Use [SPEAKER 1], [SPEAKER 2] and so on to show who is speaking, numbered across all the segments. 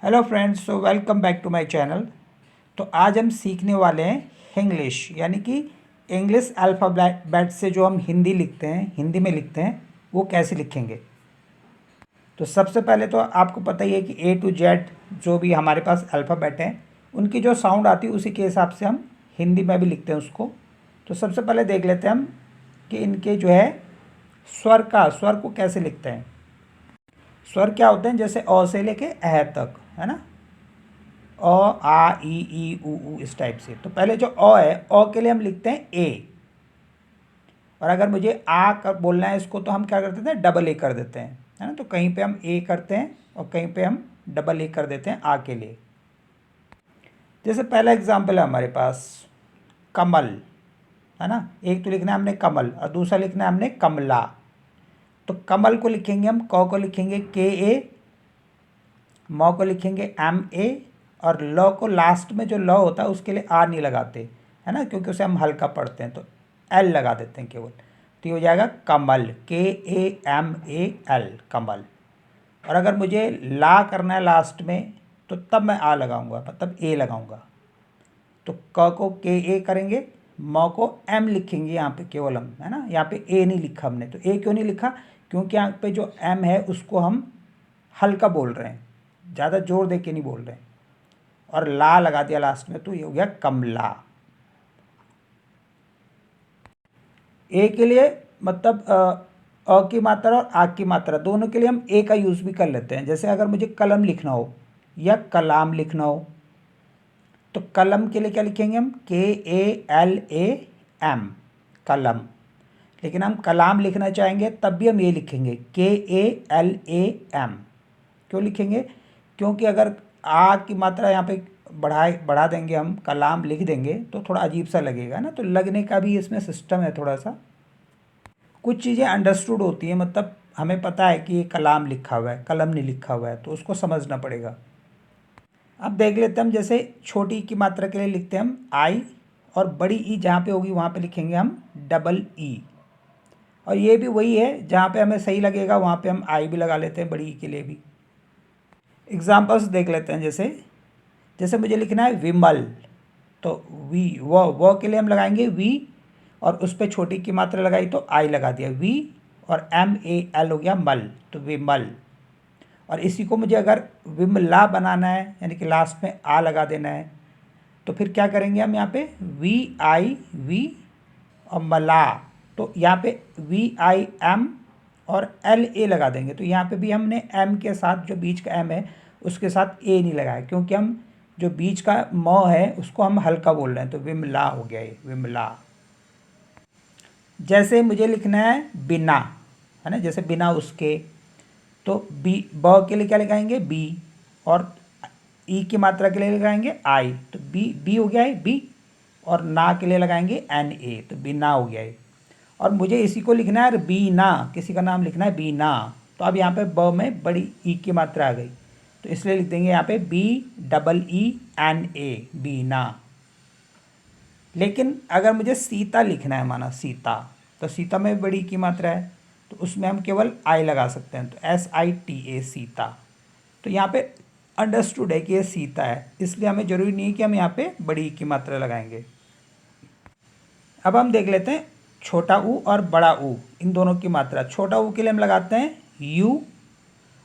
[SPEAKER 1] Hello friends, so welcome back to my channel. तो आज हम सीखने वाले हैं इंग्लिश, यानी कि इंग्लिश अल्फ़ाबेट से जो हम हिंदी लिखते हैं, हिंदी में लिखते हैं, वो कैसे लिखेंगे। तो सबसे पहले तो आपको पता ही है कि ए टू जेड जो भी हमारे पास अल्फ़ाबेट हैं, उनकी जो साउंड आती है उसी के हिसाब से हम हिंदी में भी लिखते हैं उसको। तो सबसे पहले देख लेते हैं हम कि इनके जो है स्वर को कैसे लिखते हैं। स्वर क्या होते हैं, जैसे अ से लेके अ तक, है ना। अ आ ई उ ऊ इस टाइप से। तो पहले जो अ है, अ के लिए हम लिखते हैं ए। और अगर मुझे आ कर बोलना है इसको, तो हम क्या करते थे, डबल ए कर देते हैं, है ना। तो कहीं पे हम ए करते हैं और कहीं पे हम डबल ए कर देते हैं आ के लिए। जैसे पहला एग्जाम्पल है हमारे पास कमल, है ना। एक तो लिखना है हमने कमल और दूसरा लिखना है हमने कमला। तो कमल को लिखेंगे हम, क को लिखेंगे के ए, म को लिखेंगे एम ए, और ल को लास्ट में जो ल होता है उसके लिए आर नहीं लगाते, है ना, क्योंकि उसे हम हल्का पढ़ते हैं, तो एल लगा देते हैं केवल। तो ये हो जाएगा कमल, के ए एम ए एल, कमल। और अगर मुझे ला करना है लास्ट में, तो तब मैं आ लगाऊंगा, मतलब ए लगाऊंगा। तो क को के ए करेंगे, म को एम लिखेंगे यहाँ पे केवल हम, है ना। यहाँ पे ए नहीं लिखा हमने। तो ए क्यों नहीं लिखा, क्योंकि यहाँ पे जो एम है उसको हम हल्का बोल रहे हैं, ज़्यादा जोर दे के नहीं बोल रहे हैं। और ला लगा दिया लास्ट में, तो ये हो गया कमला। ए के लिए मतलब की मात्रा और आ की मात्रा दोनों के लिए हम ए का यूज़ भी कर लेते हैं। जैसे अगर मुझे कलम लिखना हो या कलाम लिखना हो, तो कलम के लिए क्या लिखेंगे हम, के ए एल ए एम, कलम। लेकिन हम कलाम लिखना चाहेंगे तब भी हम ये लिखेंगे, के ए एल ए एम। क्यों लिखेंगे, क्योंकि अगर आ की मात्रा यहाँ पे बढ़ा देंगे, हम कलाम लिख देंगे तो थोड़ा अजीब सा लगेगा ना। तो लगने का भी इसमें सिस्टम है थोड़ा सा। कुछ चीज़ें अंडरस्टूड होती हैं, मतलब हमें पता है कि ये कलाम लिखा हुआ है, कलम नहीं लिखा हुआ है, तो उसको समझना पड़ेगा। अब देख लेते हैं हम, जैसे छोटी की मात्रा के लिए लिखते हैं हम आई, और बड़ी ई जहाँ पे होगी वहाँ पे लिखेंगे हम डबल ई। और ये भी वही है, जहाँ पे हमें सही लगेगा वहाँ पे हम आई भी लगा लेते हैं, बड़ी ई के लिए भी। एग्जाम्पल्स देख लेते हैं। जैसे जैसे मुझे लिखना है विमल, तो वी वो के लिए हम लगाएंगे वी, और उस पर छोटी की मात्रा लगाई तो आई लगा दिया वी, और एम ए एल हो गया मल, तो विमल। और इसी को मुझे अगर विमला बनाना है, यानी कि लास्ट में आ लगा देना है, तो फिर क्या करेंगे हम, यहाँ पे वी आई वी और मला। तो यहाँ पे वी आई एम और एल ए लगा देंगे। तो यहाँ पे भी हमने एम के साथ, जो बीच का एम है उसके साथ ए नहीं लगाया, क्योंकि हम जो बीच का म है उसको हम हल्का बोल रहे हैं। तो विमला हो गया ये, विमला। जैसे मुझे लिखना है बिना, है ना, जैसे बिना उसके, तो बी, ब के लिए क्या लगाएंगे बी, और ई की मात्रा के लिए लगाएंगे आई, तो बी बी हो गया है बी। और ना के लिए लगाएंगे एन ए, तो बिना हो गया है। और मुझे इसी को लिखना है बीना, किसी का नाम लिखना है बीना। तो अब यहाँ पे ब में बड़ी ई की मात्रा आ गई, तो इसलिए लिख देंगे यहाँ पे B double E N A, Beena. लेकिन अगर मुझे सीता लिखना है, माना सीता, तो सीता में बड़ी की मात्रा है, तो उसमें हम केवल आई लगा सकते हैं, तो S I T A, Sita. तो यहाँ पे अंडरस्टूड है कि ये सीता है, इसलिए हमें ज़रूरी नहीं है कि हम यहाँ पे बड़ी की मात्रा लगाएंगे। अब हम देख लेते हैं छोटा ऊ और बड़ा ऊ, इन दोनों की मात्रा। छोटा ऊ के लिए हम लगाते हैं यू,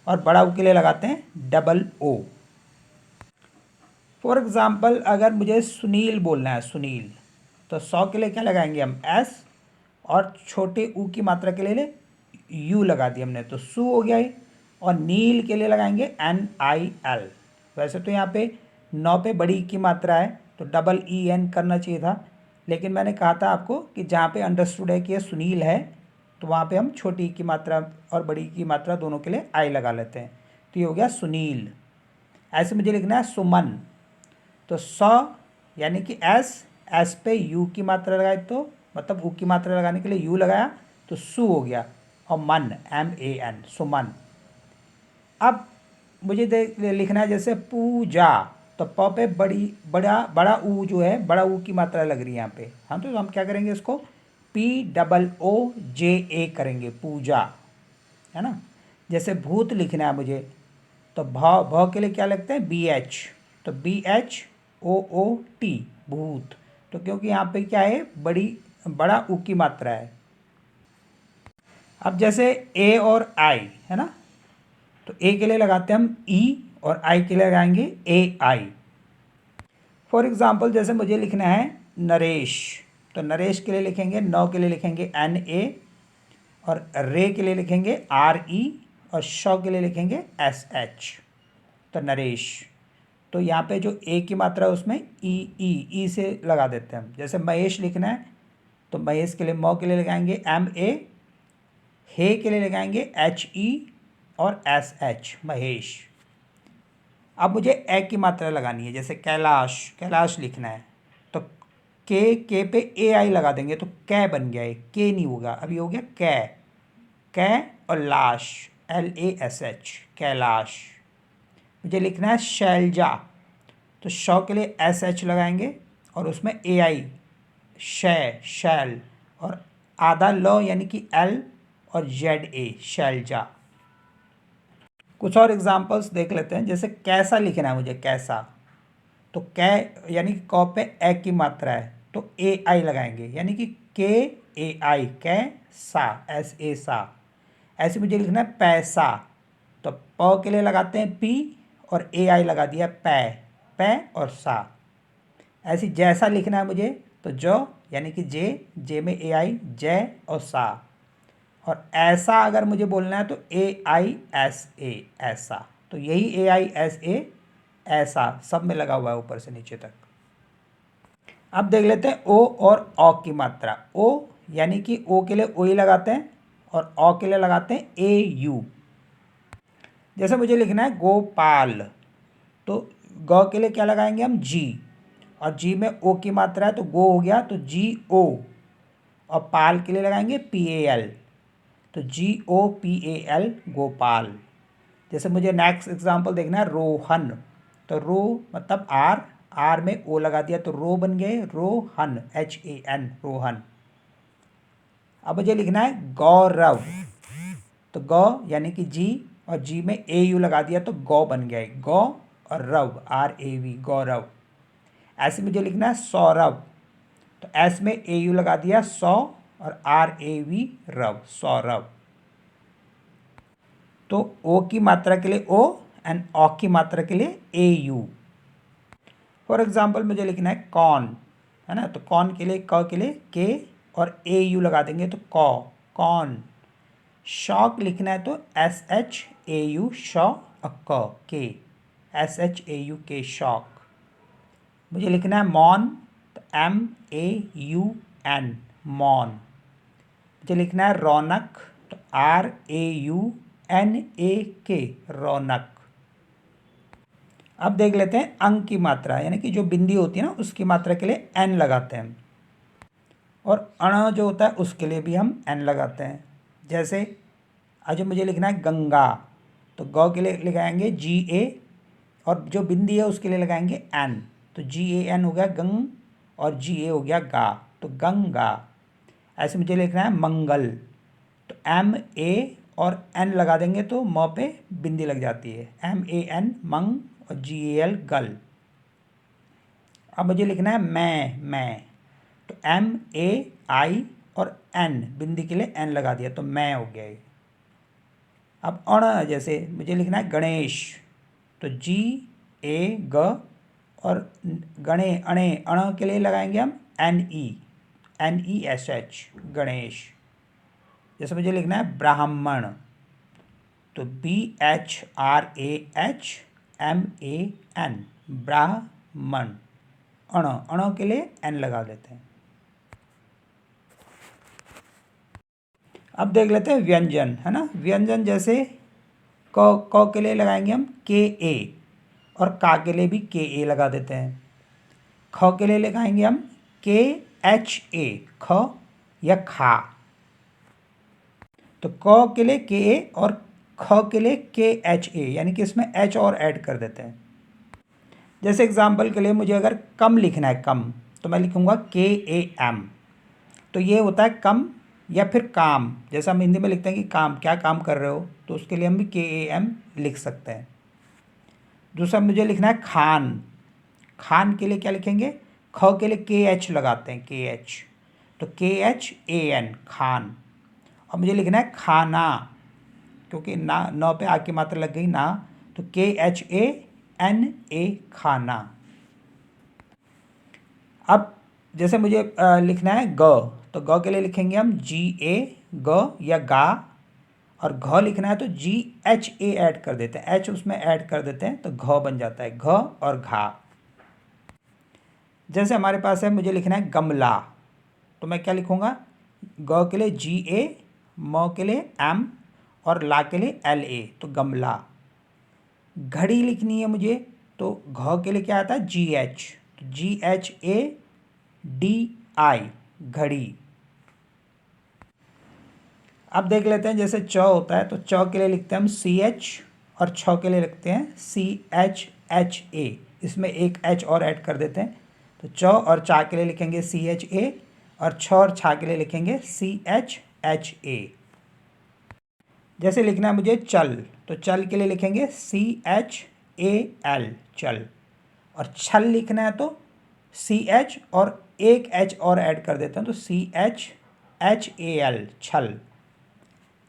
[SPEAKER 1] और बड़ा ऊ के लिए लगाते हैं डबल ओ। फॉर एग्ज़ाम्पल, अगर मुझे सुनील बोलना है, सुनील, तो 100 के लिए क्या लगाएंगे हम, एस, और छोटे ऊ की मात्रा के लिए यू लगा दिया हमने, तो सु हो गया ये। और नील के लिए लगाएंगे एन आई एल। वैसे तो यहाँ पे 9 पे बड़ी की मात्रा है, तो डबल ई एन करना चाहिए था, लेकिन मैंने कहा था आपको कि जहाँ पे अंडरस्टूड है कि ये सुनील है, तो वहाँ पे हम छोटी की मात्रा और बड़ी की मात्रा दोनों के लिए आई लगा लेते हैं। तो ये हो गया सुनील। ऐसे मुझे लिखना है सुमन, तो 100 यानी कि एस, एस पे यू की मात्रा लगाए, तो मतलब ऊ की मात्रा लगाने के लिए यू लगाया, तो सु हो गया। और मन, एम ए एन, सुमन। अब मुझे लिखना है जैसे पूजा, तो प पे बड़ा ऊ जो है, बड़ा ऊ की मात्रा लग रही है यहाँ पे, हाँ। तो हम क्या करेंगे, इसको पी डबल ओ जे ए करेंगे, पूजा, है ना। जैसे भूत लिखना है मुझे, तो भ के लिए क्या लगता है, BH, तो BHOOT, भूत। तो क्योंकि यहाँ पे क्या है, बड़ा ऊ की मात्रा है। अब जैसे ए और आई है ना, तो ए के लिए लगाते हैं हम ई और आई के लिए लगाएंगे AI। फॉर एग्जाम्पल जैसे मुझे लिखना है नरेश, तो नरेश के लिए लिखेंगे, नौ के लिए लिखेंगे NA, और रे के लिए लिखेंगे RE, और शौ के लिए लिखेंगे SH, तो नरेश। तो यहाँ पे जो ए की मात्रा है उसमें ई से लगा देते हैं हम। जैसे महेश लिखना है तो महेश के लिए मौ के लिए लगाएंगे MA, हे के लिए लगाएंगे HE और SH, महेश। अब मुझे ए की मात्रा लगानी है, जैसे कैलाश, कैलाश लिखना है तो के पे AI लगा देंगे तो कै बन गया है, के नहीं होगा, अभी हो गया कै, कै और लाश, LASH, कैलाश। मुझे लिखना है शैलजा, तो शौ के लिए SH लगाएंगे और उसमें AI, शैल, और आधा ल यानी कि L और ZA, शैलजा। कुछ और एग्जांपल्स देख लेते हैं। जैसे कैसा लिखना है मुझे, कैसा, तो कै यानी कि कौ पे ए की मात्रा है तो AI लगाएंगे, यानी कि KAI, कै सा, SA, सा। ऐसे मुझे लिखना है पैसा, तो प के लिए लगाते हैं P और AI लगा दिया पै और सा। ऐसे जैसा लिखना है मुझे तो जो यानी कि जे में AI, जय और सा। और ऐसा अगर मुझे बोलना है तो AISA, ऐसा। तो यही AISA, ऐसा, सब में लगा हुआ है ऊपर से नीचे तक। अब देख लेते हैं ओ और औ की मात्रा। ओ यानी कि ओ के लिए ओ ही लगाते हैं और औ के लिए लगाते हैं AU। जैसे मुझे लिखना है गोपाल, तो ग के लिए क्या लगाएंगे हम, G, और G में ओ की मात्रा है तो गो हो गया तो GO, और पाल के लिए लगाएंगे PAL, तो GOPAL, गोपाल। जैसे मुझे नेक्स्ट एग्जांपल देखना है रोहन, तो रो मतलब आर में ओ लगा दिया तो रो बन गए रोहन, HAN, रोहन। अब मुझे लिखना है गौरव, तो गौ यानी कि जी और जी में AU लगा दिया तो गौ बन गया है, गौ और रव, RAV, गौरव। ऐसे मुझे लिखना है सौरभ, तो एस में AU लगा दिया सौ और RAV, रव, सौरभ। तो ओ की मात्रा के लिए ओ एंड औ की मात्रा के लिए AU। फॉर एग्जाम्पल मुझे लिखना है कौन, है ना, तो कौन के लिए क के लिए के और AU लगा देंगे तो कौ, कौन। शौक लिखना है तो SHAU, शौ और के, SHAU, के, शौक। मुझे लिखना है मौन, तो MAUN, मौन। मुझे लिखना है रौनक, तो RAUNAK, रौनक। अब देख लेते हैं अंक की मात्रा, यानी कि जो बिंदी होती है ना उसकी मात्रा के लिए N लगाते हैं, और अण जो होता है उसके लिए भी हम N लगाते हैं। जैसे आज मुझे लिखना है गंगा, तो गौ के लिए लगाएंगे GA, और जो बिंदी है उसके लिए लगाएंगे N, तो GAN हो गया गंग और GA हो गया गा, तो गंगा। ऐसे मुझे लिखना है मंगल, तो MA और N लगा देंगे तो म पे बिंदी लग जाती है, MAN, मंग, और GAL, गल। अब मुझे लिखना है मैं, तो MAI और N, बिंदी के लिए N लगा दिया तो मैं हो गया ये। अब अण, जैसे मुझे लिखना है गणेश, तो GA, ग, और गणे अणे अण के लिए लगाएंगे हम NESH, गणेश। जैसे मुझे लिखना है ब्राह्मण, तो BHRAHMAN, ब्राह्मण। अण के लिए N लगा देते हैं। अब देख लेते हैं व्यंजन, है ना। व्यंजन जैसे क के लिए लगाएंगे हम KA, और का के लिए भी KA लगा देते हैं। ख के लिए लगाएंगे हम KHA, ख या खा, तो क के लिए KA और ख के लिए KHA, यानी कि इसमें H और ऐड कर देते हैं। जैसे एग्जाम्पल के लिए मुझे अगर कम लिखना है, कम, तो मैं लिखूंगा KAM, तो ये होता है कम या फिर काम। जैसा हम हिंदी में लिखते हैं कि काम, क्या काम कर रहे हो, तो उसके लिए हम भी KAM लिख सकते हैं। दूसरा मुझे लिखना है खान। खान के लिए क्या लिखेंगे, ख के लिए के एच लगाते हैं, के एच, तो के एच ए एन खान। और मुझे लिखना है खाना, क्योंकि ना न पे आ की मात्रा लग गई ना, तो के एच ए एन ए खाना। अब जैसे मुझे लिखना है ग, तो ग के लिए लिखेंगे हम जी ए ग या गा, और घ लिखना है तो जी एच ए ऐड कर देते हैं, एच उसमें ऐड कर देते हैं तो घ बन जाता है, घ और घा। जैसे हमारे पास है, मुझे लिखना है गमला, तो मैं क्या लिखूँगा, ग के लिए जी ए, म के लिए एम और ला के लिए एल ए, तो गमला। घड़ी लिखनी है मुझे, तो घ के लिए क्या आता है जी एच, तो जी एच ए डी आई, घड़ी। अब देख लेते हैं, जैसे च होता है तो च के लिए लिखते हैं हम सी एच, और छ के लिए लिखते हैं सी एच एच ए, इसमें एक एच और ऐड कर देते हैं, तो च और चा के लिए लिखेंगे सी एच ए, और छ और छा के लिए लिखेंगे सी एच एच ए। जैसे लिखना है मुझे चल, तो चल के लिए लिखेंगे सी एच ए एल, चल। और छल लिखना है तो सी एच और एक एच और ऐड कर देते हैं, तो C H H A L, छल।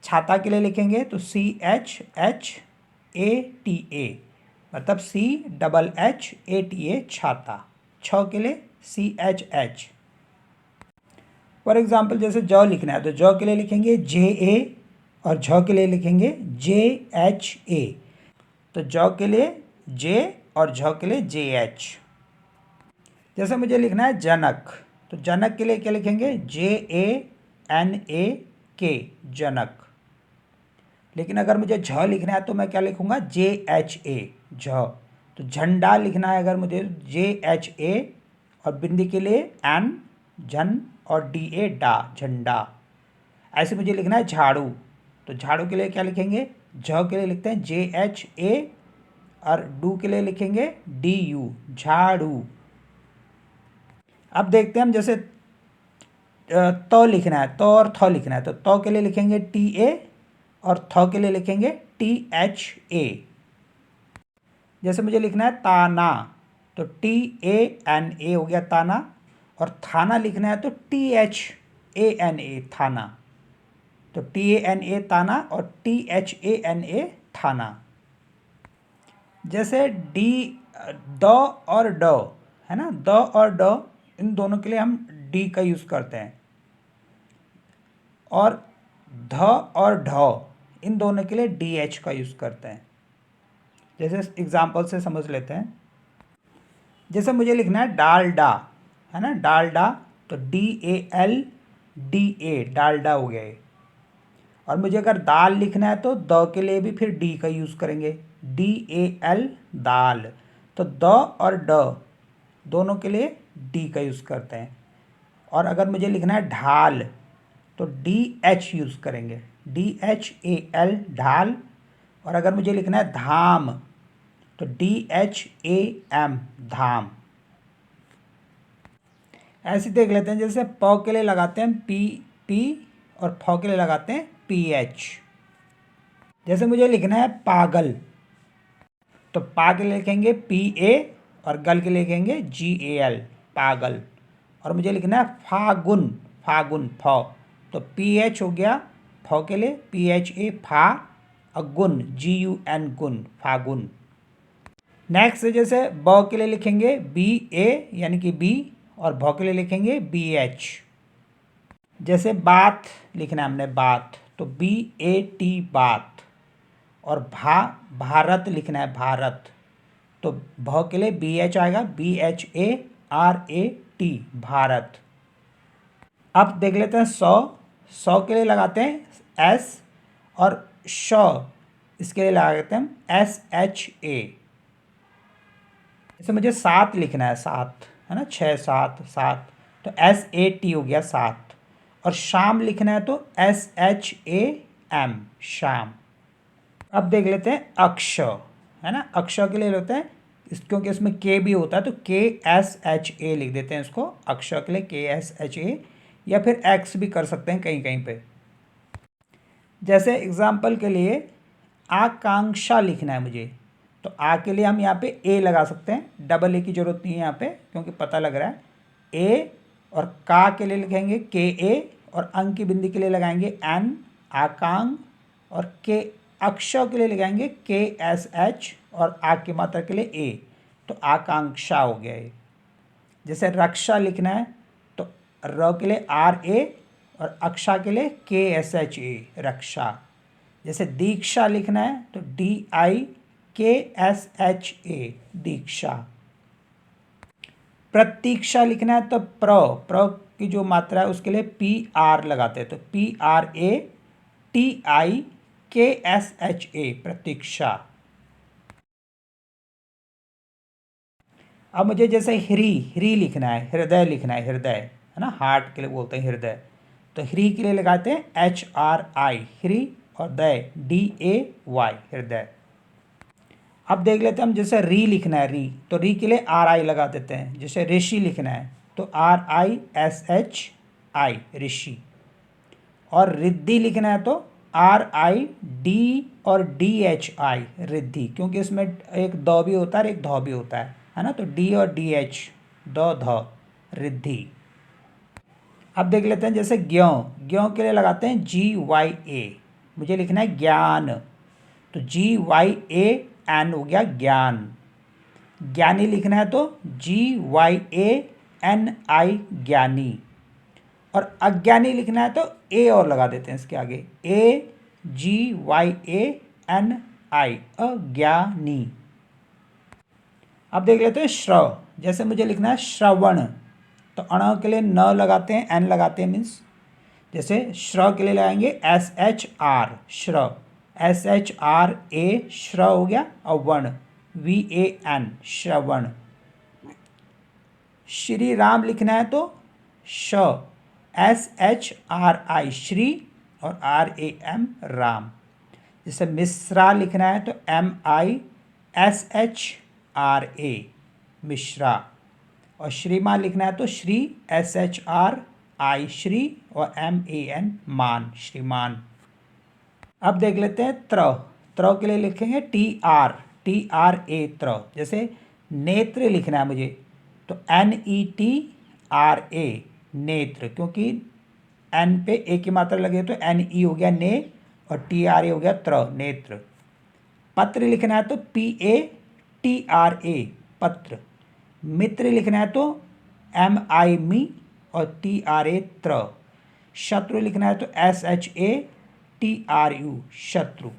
[SPEAKER 1] छाता के लिए लिखेंगे तो C H H A T A, मतलब C double H A T A, छाता। छ के लिए C H H. For example जैसे ज लिखना है तो ज के लिए लिखेंगे जे ए, और झ के लिए लिखेंगे जे एच ए, तो ज के लिए जे और झ के लिए जे एच। जैसे मुझे लिखना है जनक, तो जनक के लिए क्या लिखेंगे जे ए एन ए के, जनक। लेकिन अगर मुझे झ लिखना है तो मैं क्या लिखूँगा जे एच ए, झ। तो झंडा लिखना है अगर मुझे, जे एच ए, और बिंदी के लिए एन, झन, और डी ए, डा, झंडा। ऐसे मुझे लिखना है झाड़ू, तो झाड़ू के लिए क्या लिखेंगे, झ के लिए लिखते हैं जे एच ए, और डू के लिए लिखेंगे डी यू, झाड़ू। अब देखते हैं हम, जैसे तो लिखना है, तो और थ लिखना है, तो के लिए लिखेंगे टी ए, और थ के लिए लिखेंगे टी एच ए। जैसे मुझे लिखना है ताना, तो टी ए एन ए हो गया ताना, और थाना लिखना है तो T H A N A, थाना। तो टी ए एन ए ताना, और T H A N A, थाना। जैसे डी, द और ड है ना, द और ड, इन दोनों के लिए हम डी का यूज़ करते हैं, और ध और ढ, इन दोनों के लिए डी एच का यूज़ करते हैं। जैसे एग्जाम्पल से समझ लेते हैं, जैसे मुझे लिखना है डालडा, है ना, डालडा, तो D A L D A, Dalda हो गया ये। और मुझे अगर दाल लिखना है तो द के लिए भी फिर डी का यूज़ करेंगे, डी ए एल, दाल। तो द और ड दोनों के लिए डी का यूज़ करते हैं। और अगर मुझे लिखना है ढाल, तो डी एच यूज़ करेंगे, डी एच ए एल, ढाल। और अगर मुझे लिखना है धाम, तो डी एच ए एम, धाम। ऐसे देख लेते हैं, जैसे प के लिए लगाते हैं पी पी, और फ के लिए लगाते हैं पी एच। जैसे मुझे लिखना है पागल, तो पा के लिए लिखेंगे पी ए, और गल के लिए लिखेंगे जी ए एल, पागल। और मुझे लिखना है फागुन, फागुन, फ, तो पी एच हो गया फ के लिए, पी एच ए, फा, और गुन, जी यू एन, गुन, फागुन। नेक्स्ट जैसे ब के लिए लिखेंगे बी ए यानी कि बी, और भ के लिए लिखेंगे बी एच। जैसे बात लिखना है हमने, बात, तो बी ए टी, बात। और भारत लिखना है, भारत, तो भ के लिए बी एच आएगा, B H A R A T, Bharat. अब देख लेते हैं सौ के लिए लगाते हैं एस, और श इसके लिए लगाते हैं एस एच ए। जैसे मुझे सात लिखना है, सात, है ना, 6 7 7, तो एस ए टी हो गया, सात। और शाम लिखना है तो एस एच ए एम, शाम। अब देख लेते हैं अक्ष, है ना, अक्ष के लिए लेते हैं क्योंकि इसमें के भी होता है, तो के एस एच ए लिख देते हैं इसको, अक्ष के लिए के एस एच ए, या फिर एक्स भी कर सकते हैं कहीं कहीं पे। जैसे एग्जाम्पल के लिए आकांक्षा लिखना है मुझे, तो आ के लिए हम यहाँ पे ए लगा सकते हैं, डबल ए की ज़रूरत नहीं है यहाँ पे क्योंकि पता लग रहा है ए। और का के लिए लिखेंगे के ए, और अंक की बिंदी के लिए लगाएंगे एन, आकांग, और के अक्षर के लिए लगाएंगे के एस एच, और आ की मात्रा के लिए ए, तो आकांक्षा हो गया ये। जैसे रक्षा लिखना है तो र के लिए आर ए, और अक्षा के लिए के एस एच ए, रक्षा। जैसे दीक्षा लिखना है तो डी आई के एस एच ए, दीक्षा। प्रतीक्षा लिखना है तो प्र की जो मात्रा है उसके लिए पी आर लगाते हैं, तो P R A T I के एस एच ए, प्रतीक्षा। अब मुझे जैसे ह्री लिखना है, हृदय लिखना है, हृदय है ना, हार्ट के लिए बोलते हैं हृदय, तो ह्री के लिए लगाते हैं एच आर आई, ह्री, और दय डी ए वाई, हृदय। अब देख लेते हैं हम, जैसे री लिखना है, री, तो री के लिए आर आई लगा देते हैं। जैसे ऋषि लिखना है तो R I S H I, Rishi. और रिद्धि लिखना है तो आर आई डी और डी एच आई, रिद्धि, क्योंकि इसमें एक द भी होता है और एक ध भी होता है ना, तो डी और डी एच, द ध, रिद्धि। अब देख लेते हैं जैसे ज्ञ, ज्ञ के लिए लगाते हैं जी वाई ए, मुझे लिखना है ज्ञान, तो जी वाई ए एन हो गया ज्ञान। ज्ञानी लिखना है तो जी वाई ए एन आई, ज्ञानी। और अज्ञानी लिखना है तो ए और लगा देते हैं इसके आगे, ए जी वाई ए एन आई, अज्ञानी। अब देख लेते हैं श्रव, जैसे मुझे लिखना है श्रवण, तो अण के लिए न लगाते हैं, एन लगाते हैं, मीन्स जैसे श्र के लिए लगाएंगे एस एच आर, श्र, एस एच आर ए, श्र हो गया, और वर्ण वी ए एन, श्रवण। श्री राम लिखना है तो श, S H R I, Shri, और आर ए एम, राम। जैसे मिश्रा लिखना है तो M I S H R A, Mishra. और श्रीमान लिखना है तो Shri, S H R I, Shri, और एम ए एन, मान, श्रीमान। अब देख लेते हैं त्र, त्र के लिए लिखेंगे टी आर ए, त्र। जैसे नेत्र लिखना है मुझे तो N E T R A, नेत्र, क्योंकि एन पे ए की मात्रा लगे तो एन ई हो गया ने, और टी आर ए हो गया त्र, नेत्र। पत्र लिखना है तो P A T R A, पत्र। मित्र लिखना है तो एम आई मी, और टी आर ए, त्र। शत्रु लिखना है तो S H A T R you, शत्रु।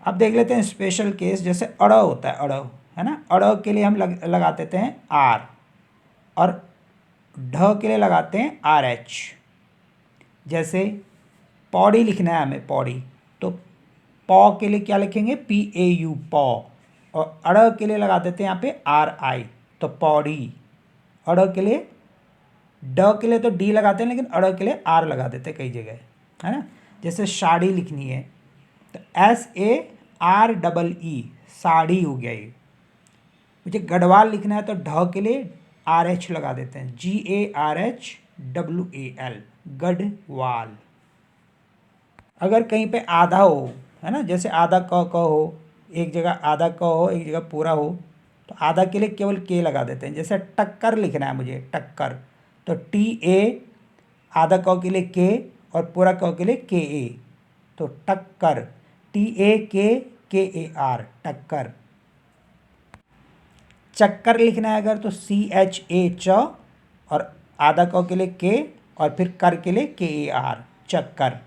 [SPEAKER 1] अब देख लेते हैं स्पेशल केस, जैसे अड़ होता है, अड़ है ना, अड़ के लिए हम लगा देते हैं आर, और ढ के लिए लगाते हैं आर एच। जैसे पौड़ी लिखना है हमें, पौड़ी, तो पौ के लिए क्या लिखेंगे, पी ए यू, पौ। और अड़ के लिए लगा देते हैं यहाँ पे आर आई, तो पौड़ी। अड़ के लिए, ड के लिए तो डी लगाते हैं, लेकिन अड़ के लिए आर लगा देते हैं कई जगह, है ना। जैसे साड़ी लिखनी है तो S A R double E, sari हो गया ये। मुझे गढ़वाल लिखना है तो ढ के लिए आर एच लगा देते हैं, G A R H W A L, Garhwal. अगर कहीं पे आधा हो, है ना, जैसे आधा क हो, एक जगह आधा क हो, एक जगह पूरा हो, तो आधा के लिए केवल के लगा देते हैं। जैसे टक्कर लिखना है मुझे, टक्कर, तो टी ए, आधा क के लिए के, और पूरा क के लिए के ए, तो टक्कर, टी ए के ए आर, टक्कर। चक्कर लिखना है अगर तो सी एच ए च, और आधा क के लिए के, और फिर कर के लिए के ए आर, चक्कर।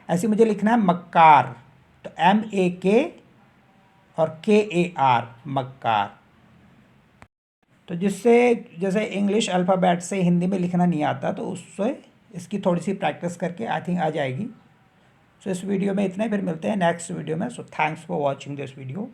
[SPEAKER 1] ऐसे मुझे लिखना है मक्कार, तो एम ए के और के ए आर, मक्कार। तो जिससे, जैसे इंग्लिश अल्फ़ाबेट से हिंदी में लिखना नहीं आता, तो उससे इसकी थोड़ी सी प्रैक्टिस करके आई थिंक आ जाएगी। सो इस वीडियो में इतना ही, फिर मिलते हैं नेक्स्ट वीडियो में। So thanks for watching this video.